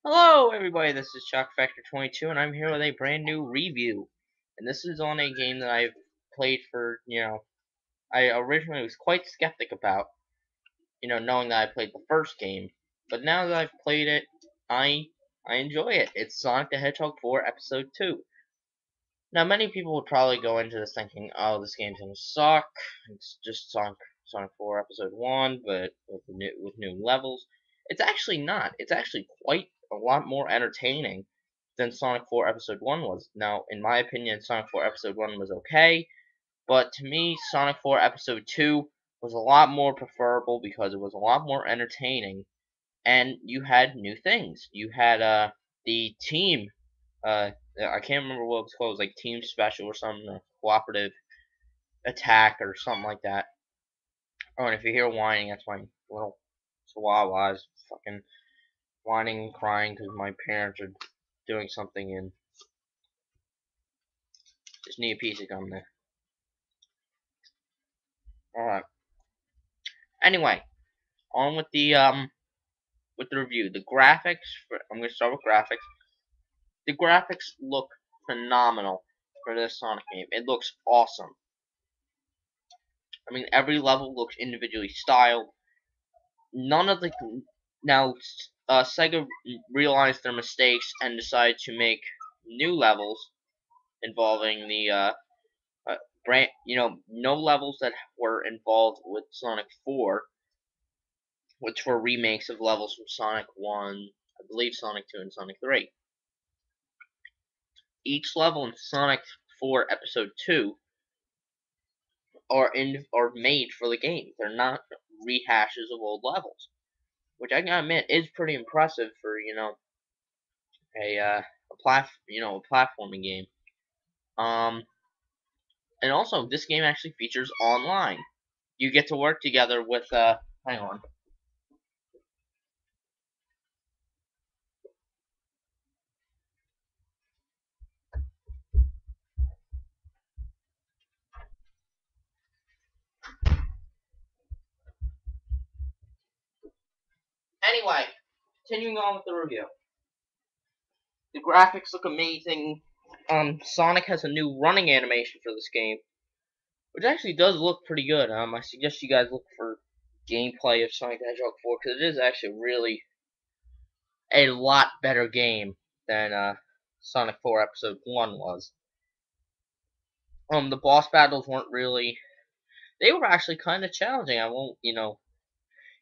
Hello everybody, this is Shock Factor 22 and I'm here with a brand new review. And this is on a game that I've played for, I originally was quite skeptic about, knowing that I played the first game. But now that I've played it, I enjoy it. It's Sonic the Hedgehog 4 Episode 2. Now many people would probably go into this thinking, oh, this game's gonna suck. It's just Sonic 4 Episode 1, but with new levels. It's actually not. It's actually quite a lot more entertaining than Sonic 4 Episode 1 was. Now, in my opinion, Sonic 4 Episode 1 was okay, but to me, Sonic 4 Episode 2 was a lot more preferable because it was a lot more entertaining, and you had new things. You had the team, I can't remember what it was called. It was like Team Special or something, or Cooperative Attack or something like that. Oh, and if you hear whining, that's my little chihuahuas fucking whining and crying because my parents are doing something and just need a piece of gum there. Alright. Anyway, on with the review. The graphics I'm gonna start with graphics. The graphics look phenomenal for this Sonic game. It looks awesome. I mean, every level looks individually styled. None of the now Sega realized their mistakes and decided to make new levels involving the brand. No levels that were involved with Sonic 4, which were remakes of levels from Sonic 1, I believe Sonic 2, and Sonic 3. Each level in Sonic 4 Episode 2 are made for the game. They're not rehashes of old levels, which I gotta admit is pretty impressive for a platforming game. And also this game actually features online. You get to work together with hang on. Anyway, continuing on with the review. The graphics look amazing. Sonic has a new running animation for this game, which actually does look pretty good. I suggest you guys look for gameplay of Sonic the Hedgehog 4 because it is actually really a lot better game than Sonic 4 Episode 1 was. The boss battles weren't really. They were actually kind of challenging. I won't,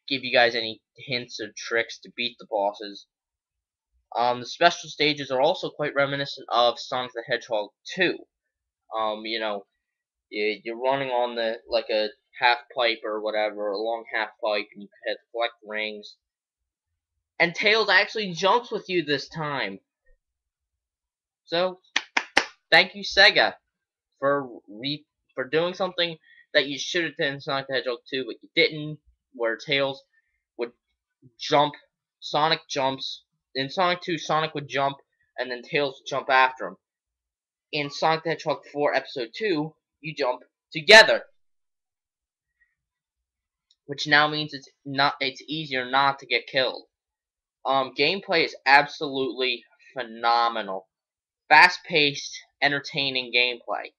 give you guys any hints or tricks to beat the bosses. The special stages are also quite reminiscent of Sonic the Hedgehog 2. You're running on like a half pipe or whatever, a long half pipe, and you have to collect rings. And Tails actually jumps with you this time. So, thank you Sega for doing something that you should have done in Sonic the Hedgehog 2, but you didn't, where Tails would jump, Sonic jumps. In Sonic 2, Sonic would jump, and then Tails would jump after him. In Sonic the Hedgehog 4 Episode 2, you jump together. Which now means it's easier not to get killed. Gameplay is absolutely phenomenal. Fast-paced, entertaining gameplay.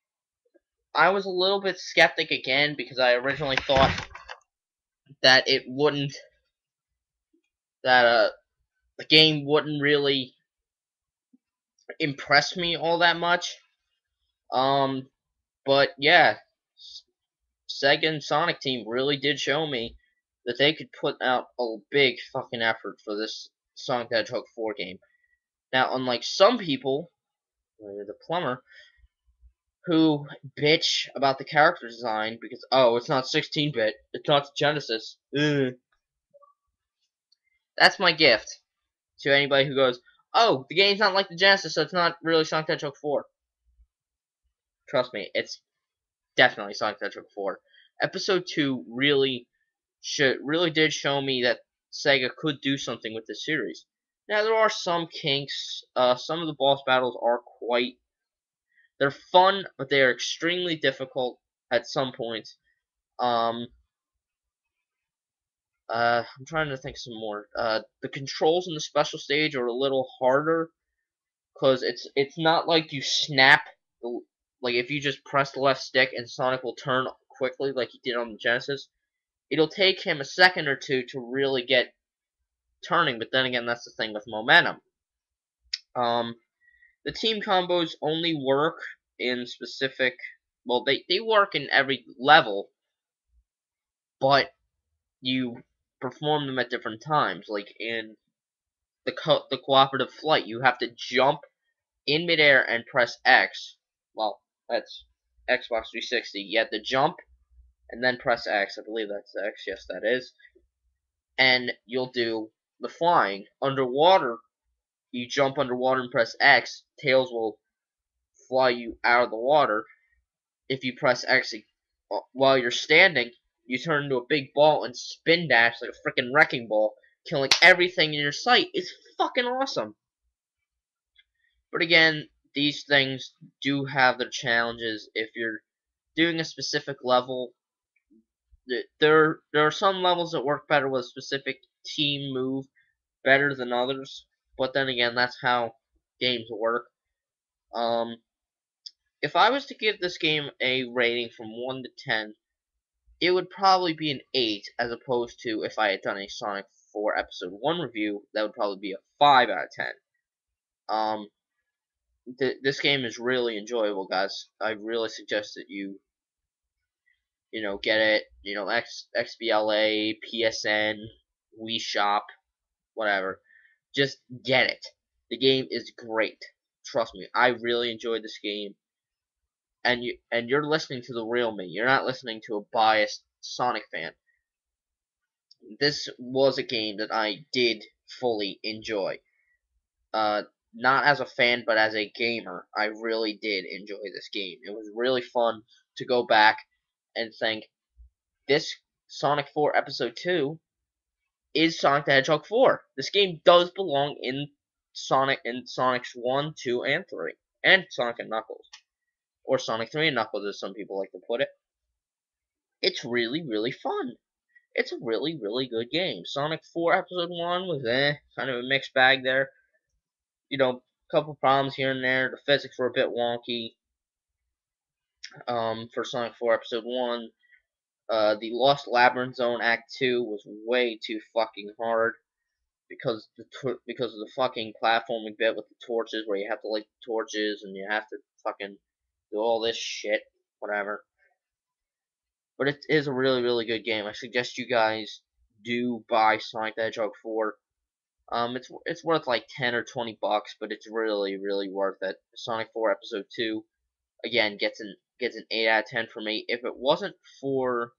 I was a little bit skeptic again because I originally thought that the game wouldn't really impress me all that much. But yeah, Sega and Sonic team really did show me that they could put out a big fucking effort for this Sonic the Hedgehog 4 game. Now, unlike some people, like the plumber, who bitch about the character design because, oh, it's not 16-bit, it's not Genesis. Ugh. That's my gift to anybody who goes, oh, the game's not like the Genesis, so it's not really Sonic the Hedgehog 4. Trust me, it's definitely Sonic the Hedgehog 4. Episode 2 really did show me that Sega could do something with this series. Now, there are some kinks. Some of the boss battles are they're fun, but they are extremely difficult at some points. Um, I'm trying to think some more. The controls in the special stage are a little harder because it's not like you snap the, like if you just press the left stick and Sonic will turn quickly like he did on the Genesis. It'll take him a second or two to really get turning, but then again, that's the thing with momentum. Um, the team combos only work in specific. Well, they work in every level, but you perform them at different times. Like in the cooperative flight, you have to jump in midair and press X. Well, that's Xbox 360. You have to jump and then press X. I believe that's X. Yes, that is. And you'll do the flying. Underwater, you jump underwater and press X. Tails will fly you out of the water. If you press X while you're standing, you turn into a big ball and spin dash like a freaking wrecking ball, killing everything in your sight. It's fucking awesome. But again, these things do have their challenges. If you're doing a specific level, there are some levels that work better with a specific team move better than others. But then again, that's how games work. Um, if I was to give this game a rating from 1 to 10, it would probably be an 8, as opposed to if I had done a Sonic 4 Episode 1 review, that would probably be a 5 out of 10. Um, this game is really enjoyable, guys. I really suggest that get it, XBLA, PSN, Wii Shop, whatever. Just get it. The game is great. Trust me, I really enjoyed this game. And you're listening to the real me. You're not listening to a biased Sonic fan. This was a game that I did fully enjoy. Uh, Not as a fan, but as a gamer, I really did enjoy this game. It was really fun to go back and think, this Sonic 4 Episode 2 is Sonic the Hedgehog 4. This game does belong in Sonic's 1, 2, and 3. And Sonic and Knuckles. Or Sonic 3 and Knuckles, as some people like to put it. It's really, really fun. It's a really, really good game. Sonic 4 Episode 1 was kind of a mixed bag there. A couple problems here and there. The physics were a bit wonky. For Sonic 4 Episode 1, the Lost Labyrinth Zone Act 2 was way too fucking hard because of the fucking platforming bit with the torches, where you have to light the torches and you have to fucking do all this shit, whatever. But it is a really, really good game. I suggest you guys do buy Sonic the Hedgehog 4. It's worth like 10 or 20 bucks, but it's really, really worth it. Sonic 4 Episode 2, again, gets an 8 out of 10 for me. If it wasn't for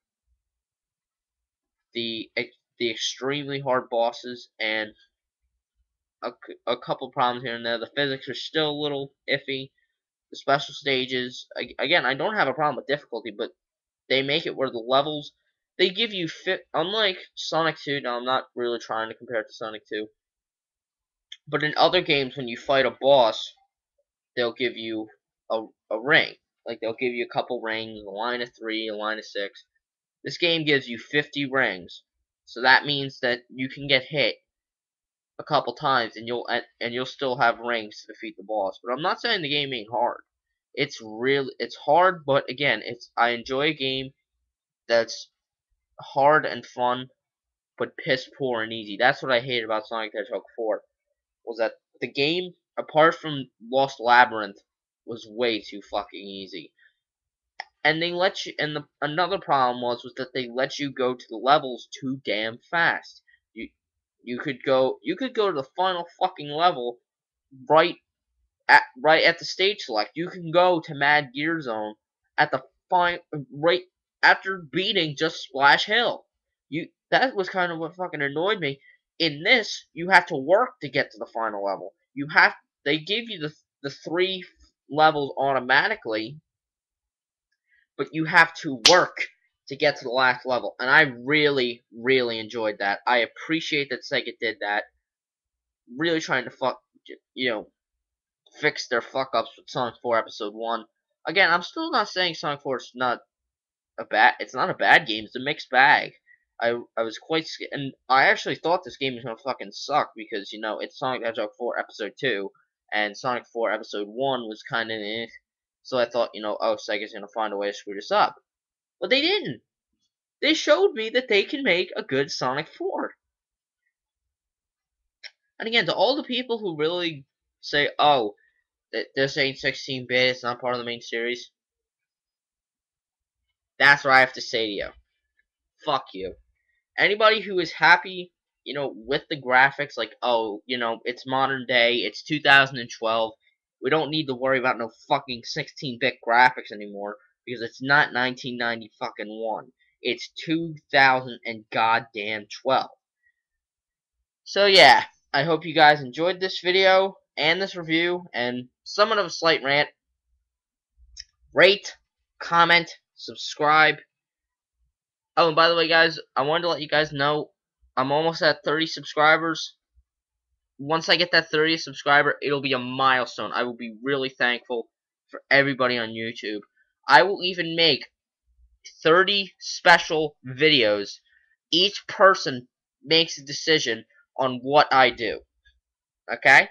the extremely hard bosses and a couple problems here and there, the physics are still a little iffy. The special stages, again, I don't have a problem with difficulty, but they make it where the levels, they give you unlike Sonic 2. Now, I'm not really trying to compare it to Sonic 2, but in other games, when you fight a boss, they'll give you a ring. Like, they'll give you a couple rings, a line of 3, a line of 6. This game gives you 50 rings. So that means that you can get hit a couple times and you'll still have rings to defeat the boss. But I'm not saying the game ain't hard. It's hard, but again, I enjoy a game that's hard and fun, but piss poor and easy. That's what I hate about Sonic the Hedgehog 4. Was that the game, apart from Lost Labyrinth, was way too fucking easy. And they let you. And another problem was that they let you go to the levels too damn fast. You could go to the final fucking level right at the stage select. You can go to Mad Gear Zone at the right after beating just Splash Hill. That was kind of what fucking annoyed me. In this, you have to work to get to the final level. They give you the 3 levels automatically, but you have to work to get to the last level. And I really, really enjoyed that. I appreciate that Sega did that. Really trying to fix their fuck ups with Sonic 4 Episode 1. Again, I'm still not saying Sonic 4 is not it's not a bad game. It's a mixed bag. I was quite scared, and I actually thought this game was gonna fucking suck because it's Sonic the Hedgehog 4 Episode 2, and Sonic 4 Episode 1 was kind of eh. So I thought, oh, Sega's gonna find a way to screw this up, but they didn't. They showed me that they can make a good Sonic 4. And again, to all the people who really say, oh, this ain't 16-bit, it's not part of the main series, that's what I have to say to you. Fuck you. Anybody who is happy, with the graphics, like, oh, it's modern day, it's 2012, we don't need to worry about no fucking 16-bit graphics anymore, because it's not 1990 fucking 1. It's 2000 and goddamn 12. So yeah, I hope you guys enjoyed this video and this review, and somewhat of a slight rant. Rate, comment, subscribe. Oh, and by the way, guys, I wanted to let you guys know I'm almost at 30 subscribers. Once I get that 30th subscriber, it'll be a milestone. I will be really thankful for everybody on YouTube. I will even make 30 special videos. Each person makes a decision on what I do. Okay?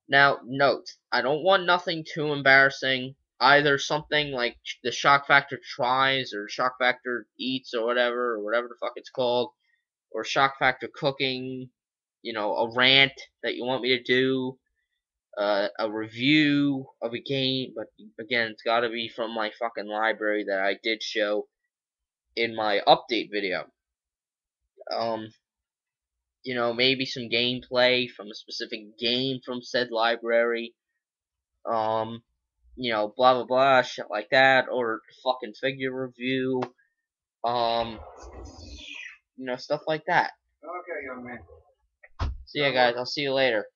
Now, note, I don't want nothing too embarrassing. Either something like the Shock Factor Tries, or Shock Factor Eats, or whatever the fuck it's called, or Shock Factor Cooking, a rant that you want me to do, a review of a game, but again, it's gotta be from my fucking library that I did show in my update video. Maybe some gameplay from a specific game from said library, blah blah blah, shit like that, or fucking figure review, stuff like that. Okay, young man. So yeah, guys, I'll see you later.